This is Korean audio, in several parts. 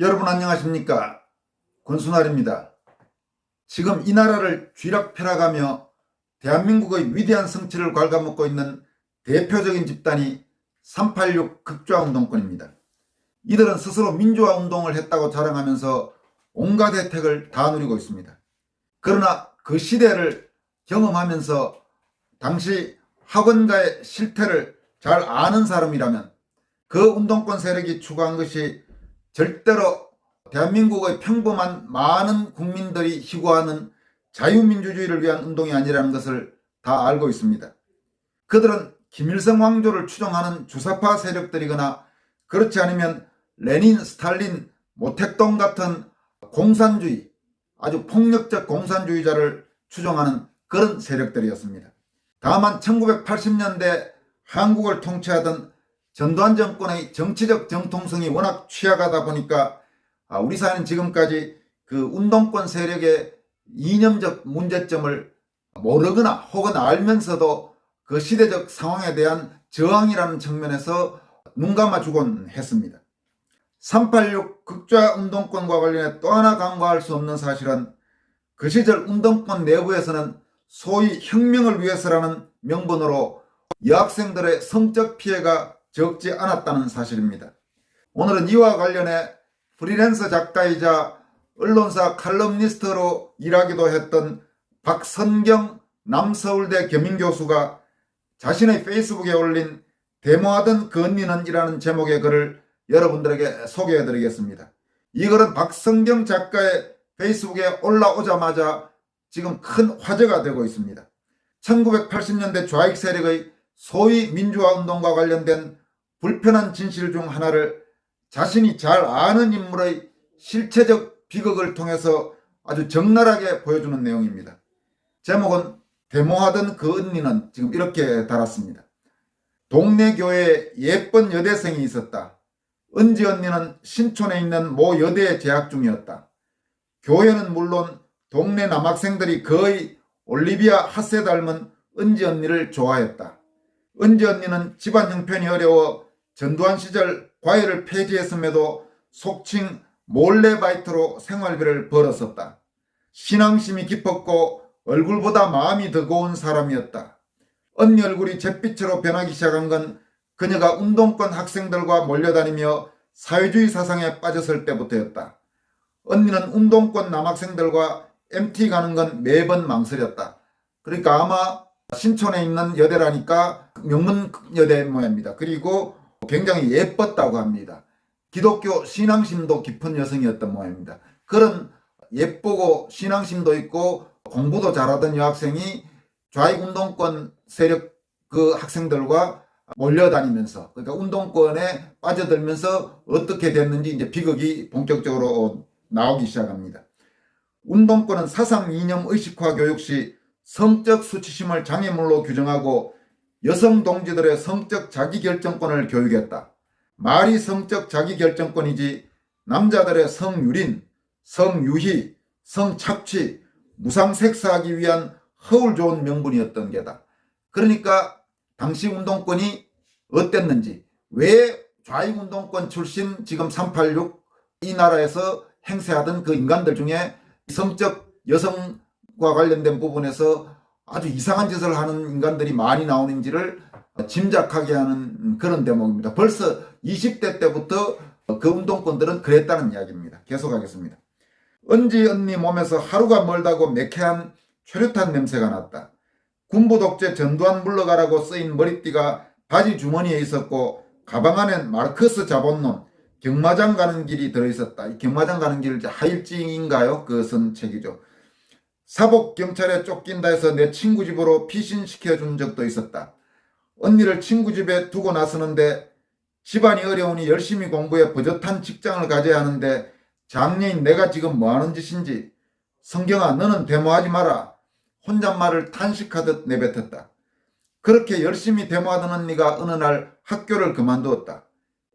여러분 안녕하십니까? 권순알입니다. 지금 이 나라를 쥐락펴락하며 대한민국의 위대한 성취를 갉아먹고 있는 대표적인 집단이 386 극좌운동권입니다. 이들은 스스로 민주화운동을 했다고 자랑하면서 온갖 혜택을 다 누리고 있습니다. 그러나 그 시대를 경험하면서 당시 학원가의 실태를 잘 아는 사람이라면 그 운동권 세력이 추구한 것이 절대로 대한민국의 평범한 많은 국민들이 희구하는 자유민주주의를 위한 운동이 아니라는 것을 다 알고 있습니다. 그들은 김일성 왕조를 추종하는 주사파 세력들이거나 그렇지 않으면 레닌, 스탈린, 모택동 같은 공산주의, 아주 폭력적 공산주의자를 추종하는 그런 세력들이었습니다. 다만 1980년대 한국을 통치하던 전두환 정권의 정치적 정통성이 워낙 취약하다 보니까 우리 사회는 지금까지 그 운동권 세력의 이념적 문제점을 모르거나 혹은 알면서도 그 시대적 상황에 대한 저항이라는 측면에서 눈 감아주곤 했습니다. 386 극좌 운동권과 관련해 또 하나 간과할 수 없는 사실은 그 시절 운동권 내부에서는 소위 혁명을 위해서라는 명분으로 여학생들의 성적 피해가 적지 않았다는 사실입니다. 오늘은 이와 관련해 프리랜서 작가이자 언론사 칼럼니스트로 일하기도 했던 박선경 남서울대 겸임교수가 자신의 페이스북에 올린 데모하던 그 언니는 이라는 제목의 글을 여러분들에게 소개해드리겠습니다. 이 글은 박선경 작가의 페이스북에 올라오자마자 지금 큰 화제가 되고 있습니다. 1980년대 좌익 세력의 소위 민주화 운동과 관련된 불편한 진실 중 하나를 자신이 잘 아는 인물의 실체적 비극을 통해서 아주 적나라하게 보여주는 내용입니다. 제목은 데모하던 그 언니는 지금 이렇게 달았습니다. 동네 교회에 예쁜 여대생이 있었다. 은지 언니는 신촌에 있는 모 여대에 재학 중이었다. 교회는 물론 동네 남학생들이 거의 올리비아 핫세 닮은 은지 언니를 좋아했다. 은지 언니는 집안 형편이 어려워 전두환 시절 과외를 폐지했음에도 속칭 몰래바이트로 생활비를 벌었었다. 신앙심이 깊었고 얼굴보다 마음이 더 고운 사람이었다. 언니 얼굴이 잿빛으로 변하기 시작한 건 그녀가 운동권 학생들과 몰려다니며 사회주의 사상에 빠졌을 때부터였다. 언니는 운동권 남학생들과 MT 가는 건 매번 망설였다. 그러니까 아마 신촌에 있는 여대라니까 명문여대 모양입니다. 그리고 굉장히 예뻤다고 합니다. 기독교 신앙심도 깊은 여성이었던 모양입니다. 그런 예쁘고 신앙심도 있고 공부도 잘하던 여학생이 좌익 운동권 세력 그 학생들과 몰려다니면서, 그러니까 운동권에 빠져들면서 어떻게 됐는지 이제 비극이 본격적으로 나오기 시작합니다. 운동권은 사상 이념 의식화 교육 시 성적 수치심을 장애물로 규정하고 여성 동지들의 성적 자기결정권을 교육했다. 말이 성적 자기결정권이지 남자들의 성유린, 성유희, 성착취, 무상섹스하기 위한 허울 좋은 명분이었던 게다. 그러니까 당시 운동권이 어땠는지, 왜 좌익 운동권 출신 지금 386 이 나라에서 행세하던 그 인간들 중에 성적 여성과 관련된 부분에서 아주 이상한 짓을 하는 인간들이 많이 나오는지를 짐작하게 하는 그런 대목입니다. 벌써 20대 때부터 그 운동권들은 그랬다는 이야기입니다. 계속하겠습니다. 은지 언니 몸에서 하루가 멀다고 매캐한 최루탄 냄새가 났다. 군부 독재 전두환 물러가라고 쓰인 머리띠가 바지 주머니에 있었고 가방 안엔 마르크스 자본론, 경마장 가는 길이 들어있었다. 이 경마장 가는 길 하일증인가요? 그것은 책이죠. 사복 경찰에 쫓긴다 해서 내 친구 집으로 피신시켜준 적도 있었다. 언니를 친구 집에 두고 나서는데 집안이 어려우니 열심히 공부해 버젓한 직장을 가져야 하는데 장녀인 내가 지금 뭐하는 짓인지. 성경아, 너는 데모하지 마라. 혼잣말을 탄식하듯 내뱉었다. 그렇게 열심히 데모하던 언니가 어느 날 학교를 그만두었다.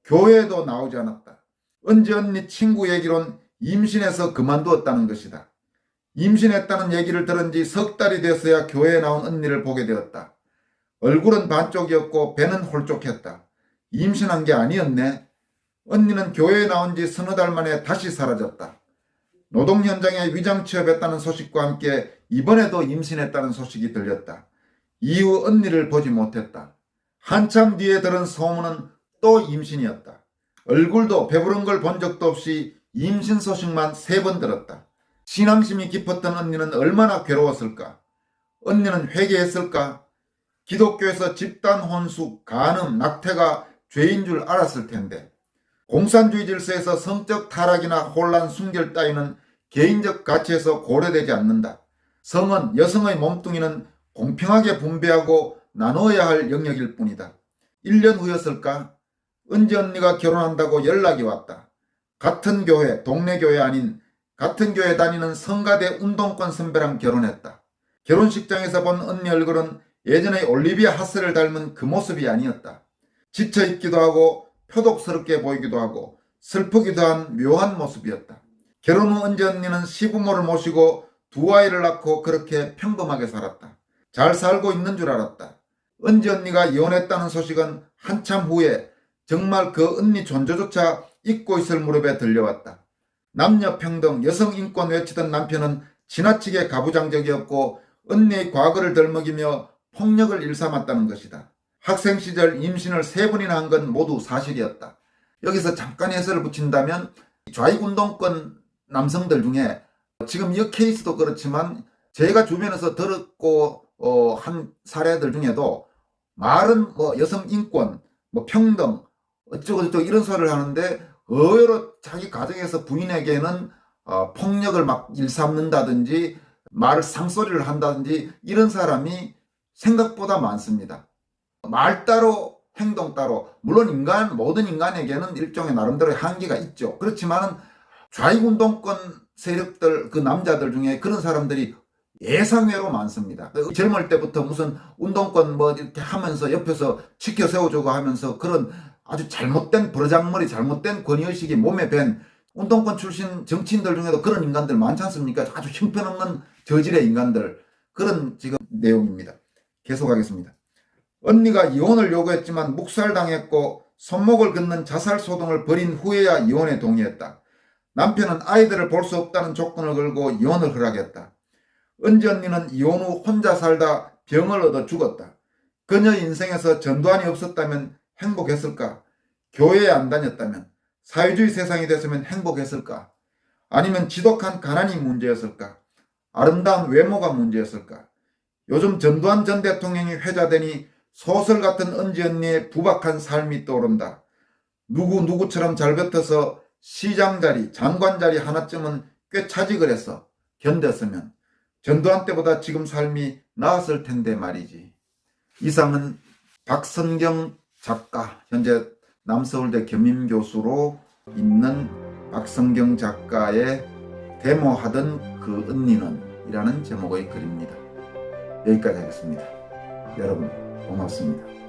교회에도 나오지 않았다. 은지 언니 친구 얘기론 임신해서 그만두었다는 것이다. 임신했다는 얘기를 들은 지 석 달이 됐어야 교회에 나온 언니를 보게 되었다. 얼굴은 반쪽이었고 배는 홀쭉했다. 임신한 게 아니었네. 언니는 교회에 나온 지 서너 달 만에 다시 사라졌다. 노동 현장에 위장 취업했다는 소식과 함께 이번에도 임신했다는 소식이 들렸다. 이후 언니를 보지 못했다. 한참 뒤에 들은 소문은 또 임신이었다. 얼굴도 배부른 걸 본 적도 없이 임신 소식만 3번 들었다. 신앙심이 깊었던 언니는 얼마나 괴로웠을까? 언니는 회개했을까? 기독교에서 집단 혼수, 간음, 낙태가 죄인 줄 알았을 텐데 공산주의 질서에서 성적 타락이나 혼란, 순결 따위는 개인적 가치에서 고려되지 않는다. 성은 여성의 몸뚱이는 공평하게 분배하고 나누어야 할 영역일 뿐이다. 1년 후였을까? 은지 언니가 결혼한다고 연락이 왔다. 같은 교회, 동네 교회 아닌 같은 교회 다니는 성가대 운동권 선배랑 결혼했다. 결혼식장에서 본 언니 얼굴은 예전의 올리비아 하스를 닮은 그 모습이 아니었다. 지쳐있기도 하고 표독스럽게 보이기도 하고 슬프기도 한 묘한 모습이었다. 결혼 후 은지 언니는 시부모를 모시고 2아이를 낳고 그렇게 평범하게 살았다. 잘 살고 있는 줄 알았다. 은지 언니가 이혼했다는 소식은 한참 후에 정말 그 언니 존재조차 잊고 있을 무렵에 들려왔다. 남녀평등, 여성인권 외치던 남편은 지나치게 가부장적이었고 언니의 과거를 덜먹이며 폭력을 일삼았다는 것이다. 학생 시절 임신을 3번이나 한 건 모두 사실이었다. 여기서 잠깐 해설을 붙인다면 좌익운동권 남성들 중에 지금 이 케이스도 그렇지만 제가 주변에서 들었고 한 사례들 중에도 말은 여성인권, 평등 어쩌고저쩌고 이런 소리를 하는데 의외로 자기 가정에서 부인에게는 폭력을 막 일삼는다든지 말을 상소리를 한다든지 이런 사람이 생각보다 많습니다. 말 따로 행동 따로 물론 모든 인간에게는 일종의 나름대로의 한계가 있죠. 그렇지만 좌익운동권 세력들 그 남자들 중에 그런 사람들이 예상외로 많습니다. 젊을 때부터 무슨 운동권 이렇게 하면서 옆에서 지켜 세워주고 하면서 그런 아주 잘못된 버르장머리 잘못된 권위의식이 몸에 밴 운동권 출신 정치인들 중에도 그런 인간들 많지 않습니까? 아주 형편없는 저질의 인간들 그런 지금 내용입니다. 계속하겠습니다. 언니가 이혼을 요구했지만 묵살당했고 손목을 긋는 자살소동을 벌인 후에야 이혼에 동의했다. 남편은 아이들을 볼 수 없다는 조건을 걸고 이혼을 허락했다. 은지 언니는 이혼 후 혼자 살다 병을 얻어 죽었다. 그녀의 인생에서 전두환이 없었다면 행복했을까? 교회에 안 다녔다면? 사회주의 세상이 됐으면 행복했을까? 아니면 지독한 가난이 문제였을까? 아름다운 외모가 문제였을까? 요즘 전두환 전 대통령이 회자되니 소설 같은 은지 언니의 부박한 삶이 떠오른다. 누구처럼 잘 뱉어서 시장 자리, 장관 자리 하나쯤은 꽤 차직을 했어. 견뎠으면. 전두환 때보다 지금 삶이 나았을 텐데 말이지. 이상은 박선경 작가, 현재 남서울대 겸임교수로 있는 박선경 작가의 데모하던 그 언니는 이라는 제목의 글입니다. 여기까지 하겠습니다. 여러분 고맙습니다.